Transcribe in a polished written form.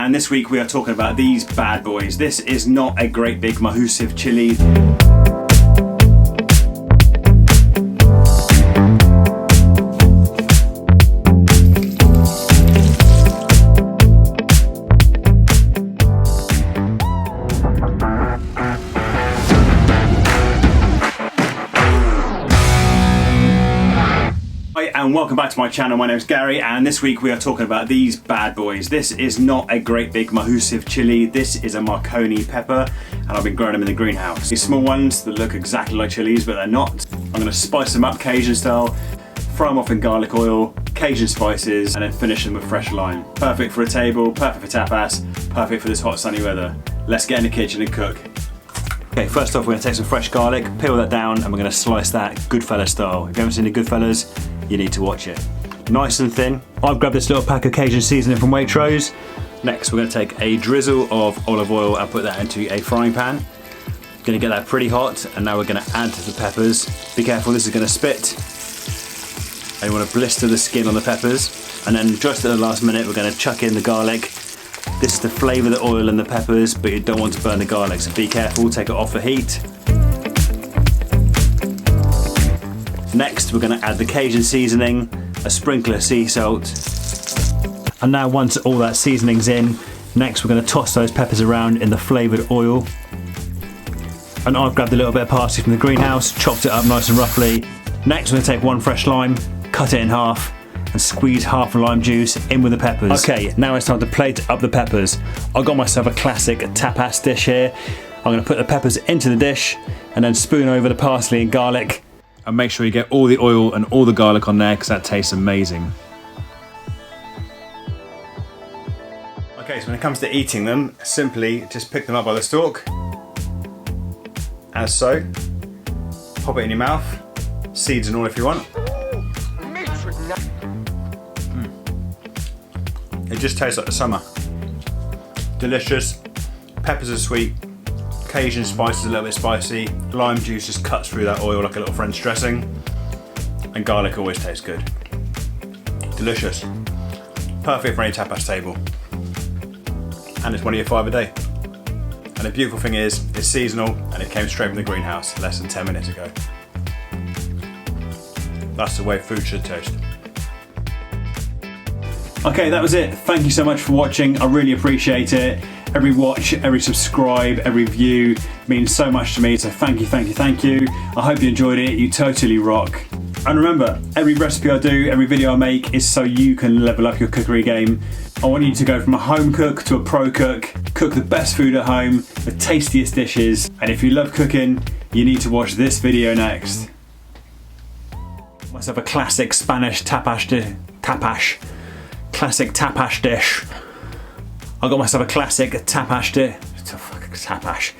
And this week we are talking about these bad boys. This is not a great big mahusive chili. And welcome back to my channel. My name is Gary, and this week we are talking about these bad boys. This is not a great big mahusive chili. This is a Marconi pepper, and I've been growing them in the greenhouse. These small ones that look exactly like chilies, but they're not. I'm going to spice them up Cajun style, fry them off in garlic oil, Cajun spices, and then finish them with fresh lime. Perfect for a table, perfect for tapas, perfect for this hot sunny weather. Let's get in the kitchen and cook. Okay, first off we're going to take some fresh garlic, peel that down, and we're going to slice that Goodfellas style. If you haven't seen the Goodfellas, you need to watch it. Nice and thin. I've grabbed this little pack of Cajun seasoning from Waitrose. Next we're going to take a drizzle of olive oil and put that into a frying pan. Going to get that pretty hot, and now we're going to add the peppers. Be careful, this is going to spit. And you want to blister the skin on the peppers. And then just at the last minute we're going to chuck in the garlic. This is to flavour the oil and the peppers, but you don't want to burn the garlic, so be careful, take it off the heat. Next we're going to add the Cajun seasoning, a sprinkle of sea salt. And now once all that seasoning's in, next we're going to toss those peppers around in the flavoured oil. And I've grabbed a little bit of parsley from the greenhouse, chopped it up nice and roughly. Next we're going to take one fresh lime, cut it in half, and squeeze half a lime juice in with the peppers. Okay, now it's time to plate up the peppers. I've got myself a classic tapas dish here. I'm going to put the peppers into the dish and then spoon over the parsley and garlic. And make sure you get all the oil and all the garlic on there because that tastes amazing. Okay, so when it comes to eating them, simply just pick them up by the stalk, as so. Pop it in your mouth, seeds and all if you want. It just tastes like the summer. Delicious, peppers are sweet, Cajun spices a little bit spicy, lime juice just cuts through that oil like a little French dressing, and garlic always tastes good. Delicious. Perfect for any tapas table. And it's one of your 5 a day. And the beautiful thing is, it's seasonal and it came straight from the greenhouse less than 10 minutes ago. That's the way food should taste. Okay, that was it. Thank you so much for watching. I really appreciate it. Every watch, every subscribe, every view means so much to me, so thank you, thank you, thank you. I hope you enjoyed it. You totally rock. And remember, every recipe I do, every video I make is so you can level up your cookery game. I want you to go from a home cook to a pro cook, cook the best food at home, the tastiest dishes, and if you love cooking, you need to watch this video next. Myself a classic Spanish tapas dish. I got myself a classic tapas dish. Tapas.